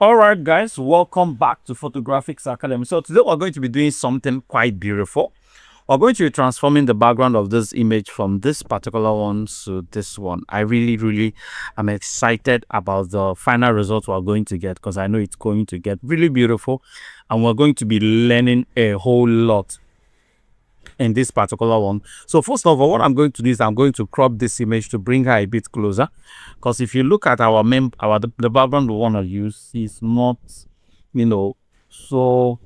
All right, guys, welcome back to Photographics Academy. So today we're going to be doing something quite beautiful. We're going to be transforming the background of this image from this particular one to this one. I really am excited about the final result we're going to get, because I know it's going to get really beautiful and we're going to be learning a whole lot in this particular one. So first of all, what I'm going to do is I'm going to crop this image to bring her a bit closer, because if you look at the background we want to use is not, so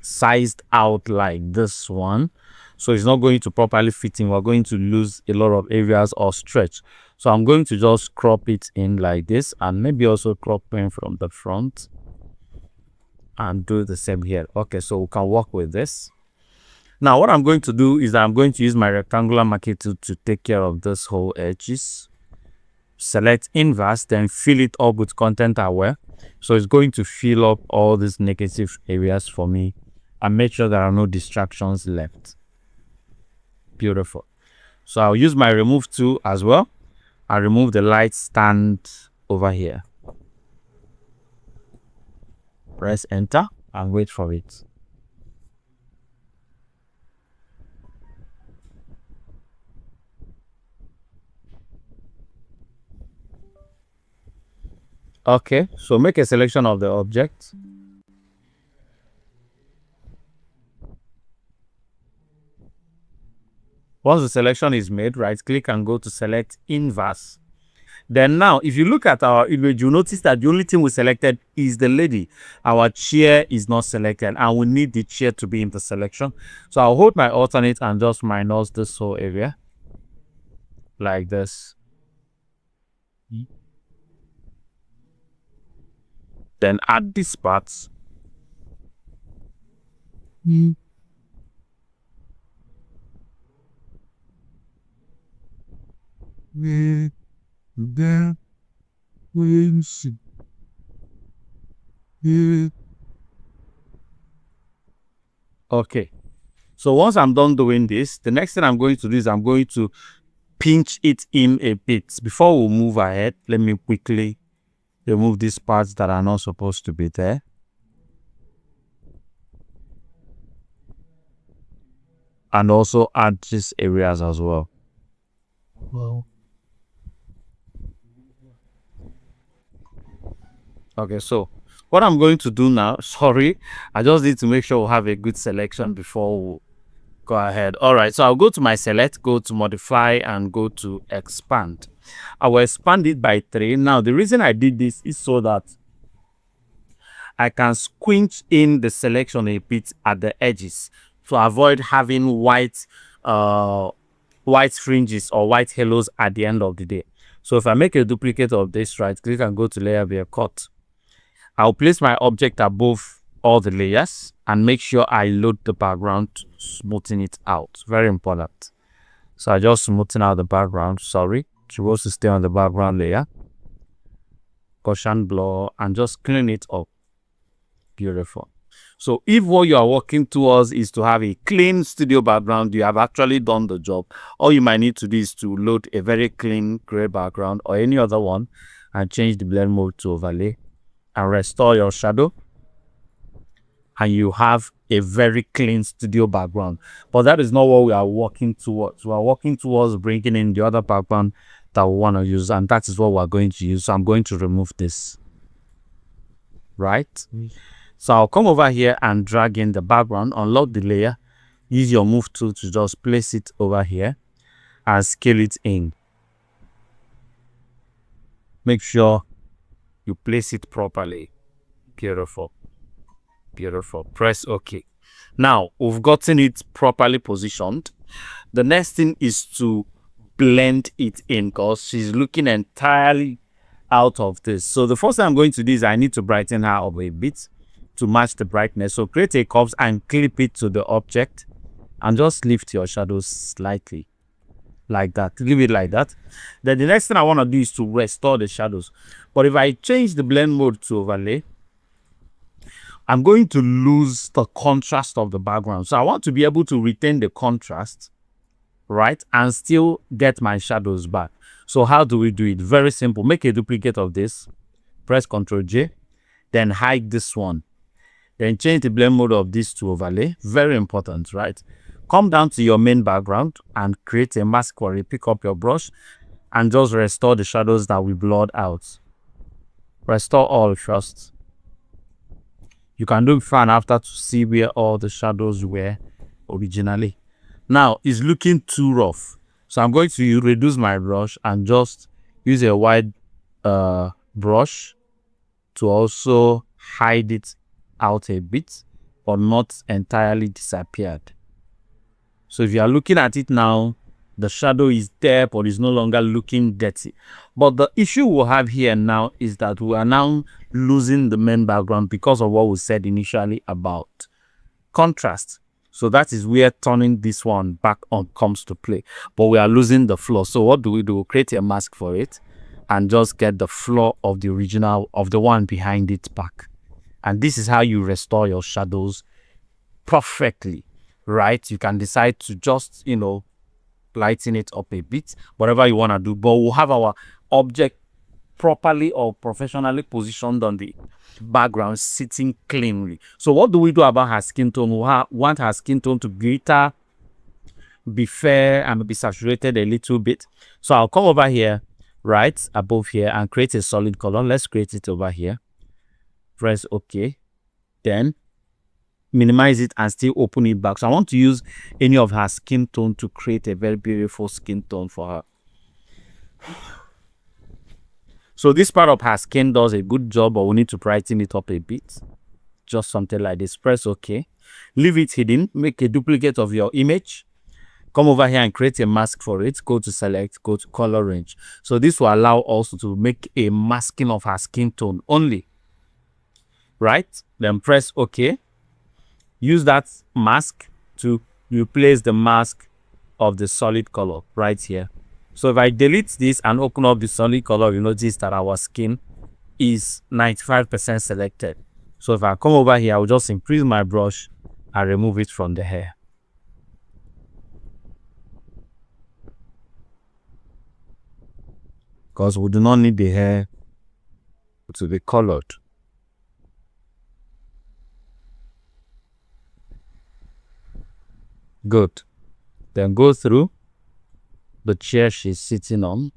sized out like this one, so it's not going to properly fit in. We're going to lose a lot of areas or stretch, so I'm going to just crop it in like this, and maybe also crop in from the front and do the same here. Okay, so we can work with this. Now what I'm going to do is I'm going to use my rectangular marquee tool to take care of this whole edges. Select inverse, then fill it up with content aware, so it's going to fill up all these negative areas for me and make sure there are no distractions left. Beautiful. So I'll use my remove tool as well. I'll remove the light stand over here. Press enter and wait for it. Okay, so make a selection of the object. Once the selection is made, right click and go to select inverse. Then now, if you look at our image, you notice that the only thing we selected is the lady. Our chair is not selected, and we need the chair to be in the selection. So I'll hold my alternate and just minus this whole area like this. Then add these parts. Okay, so once I'm done doing this, the next thing I'm going to do is I'm going to pinch it in a bit. Before we move ahead, let me quickly remove these parts that are not supposed to be there. And also add these areas as well. Okay, so what I'm going to do now, sorry, I just need to make sure we have a good selection before we go ahead. All right, so I'll go to my select, go to modify, and go to expand. I will expand it by 3. Now the reason I did this is so that I can squinch in the selection a bit at the edges to avoid having white fringes or white halos at the end of the day. So if I make a duplicate of this, right click and go to layer via cut. I'll place my object above all the layers and make sure I load the background to smoothen it out. Very important. So I just smoothen out the background. Sorry, it's supposed to stay on the background layer. Gaussian blur and just clean it up. Beautiful. So if what you are working towards is to have a clean studio background, you have actually done the job. All you might need to do is to load a very clean gray background or any other one and change the blend mode to overlay and restore your shadow, and you have a very clean studio background. But that is not what we are working towards. We are working towards bringing in the other background that we want to use, and that is what we're going to use. So I'm going to remove this, right? So I'll come over here and drag in the background, unlock the layer, use your move tool to just place it over here and scale it in. Make sure you place it properly. Beautiful. Beautiful. Press OK. Now we've gotten it properly positioned. The next thing is to blend it in, because she's looking entirely out of this. So the first thing I'm going to do is I need to brighten her up a bit to match the brightness. So create a curve and clip it to the object and just lift your shadows slightly like that. Leave it like that. Then the next thing I want to do is to restore the shadows. But if I change the blend mode to overlay, I'm going to lose the contrast of the background. So I want to be able to retain the contrast, right, and still get my shadows back. So how do we do it? Very simple. Make a duplicate of this, press Ctrl J, then hide this one, then change the blend mode of this to overlay. Very important, right? Come down to your main background and create a mask for it. Pick up your brush and just restore the shadows that we blurred out. Restore all first. You can do before and after to see where all the shadows were originally. Now it's looking too rough, so I'm going to reduce my brush and just use a wide brush to also hide it out a bit, but not entirely disappeared. So if you are looking at it now, the shadow is there, but it's no longer looking dirty. But the issue we'll have here now is that we are now losing the main background because of what we said initially about contrast. So that is where turning this one back on comes to play. But we are losing the flow. So what do? We'll create a mask for it and just get the flow of the original, of the one behind it back. And this is how you restore your shadows perfectly, right? You can decide to just, lighten it up a bit, whatever you want to do. But we'll have our object properly or professionally positioned on the background, sitting cleanly. So what do we do about her skin tone? We want her skin tone to glitter, be fair, and be saturated a little bit. So I'll come over here, right above here, and create a solid color. Let's create it over here. Press OK. Then minimize it and still open it back. So I want to use any of her skin tone to create a very beautiful skin tone for her. So this part of her skin does a good job, but we need to brighten it up a bit. Just something like this. Press OK. Leave it hidden. Make a duplicate of your image. Come over here and create a mask for it. Go to select, go to color range. So this will allow also to make a masking of her skin tone only. Right? Then press OK. Use that mask to replace the mask of the solid color right here. So if I delete this and open up the solid color, you notice that our skin is 95% selected. So if I come over here, I'll just increase my brush and remove it from the hair. Because we do not need the hair to be colored. Good. Then go through the chair she's sitting on.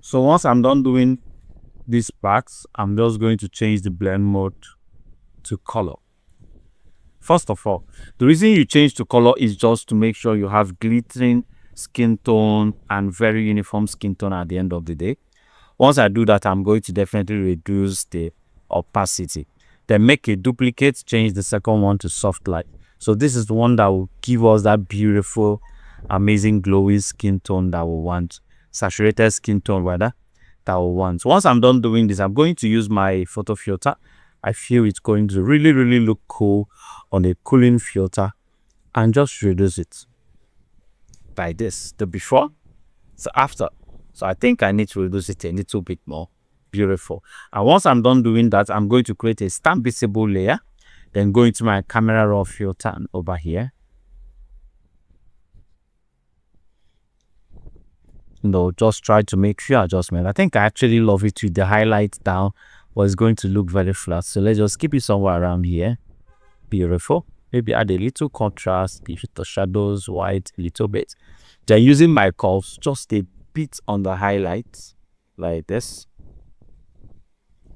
So once I'm done doing these parts, I'm just going to change the blend mode to color. First of all, the reason you change to color is just to make sure you have glittering skin tone and very uniform skin tone at the end of the day. Once I do that, I'm going to definitely reduce the opacity. Then make a duplicate, change the second one to soft light. So this is the one that will give us that beautiful, amazing glowy skin tone that we want. Saturated skin tone rather, that we want. So once I'm done doing this, I'm going to use my photo filter. I feel it's going to really look cool on a cooling filter, and just reduce it by this, the before, so after. So I think I need to reduce it a little bit more. Beautiful. And once I'm done doing that, I'm going to create a stamp visible layer, then go into my camera raw filter and over here, just try to make few adjustments. I think I actually love it with the highlights down, but it's going to look very flat. So let's just keep it somewhere around here. Beautiful. Maybe add a little contrast, give the shadows white a little bit. Then using my curves, just a bit on the highlights like this.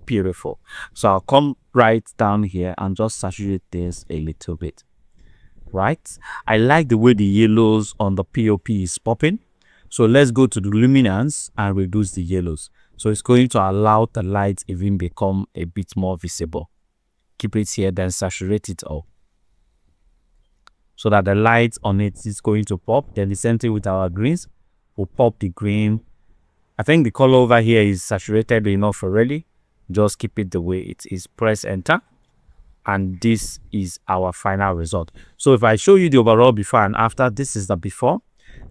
Beautiful. So I'll come right down here and just saturate this a little bit. Right? I like the way the yellows on the POP is popping. So let's go to the luminance and reduce the yellows. So it's going to allow the light even become a bit more visible. Keep it here, then saturate it all, so that the light on it is going to pop. Then the same thing with our greens. We'll pop the green. I think the color over here is saturated enough already. Just keep it the way it is. Press enter. And this is our final result. So if I show you the overall before and after, this is the before.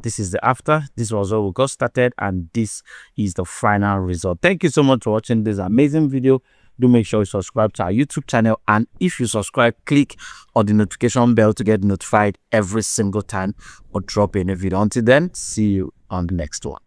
This is the after. This was how we got started. And this is the final result. Thank you so much for watching this amazing video. do make sure you subscribe to our YouTube channel. And if you subscribe, click on the notification bell to get notified every single time or drop in a video. Until then, see you on the next one.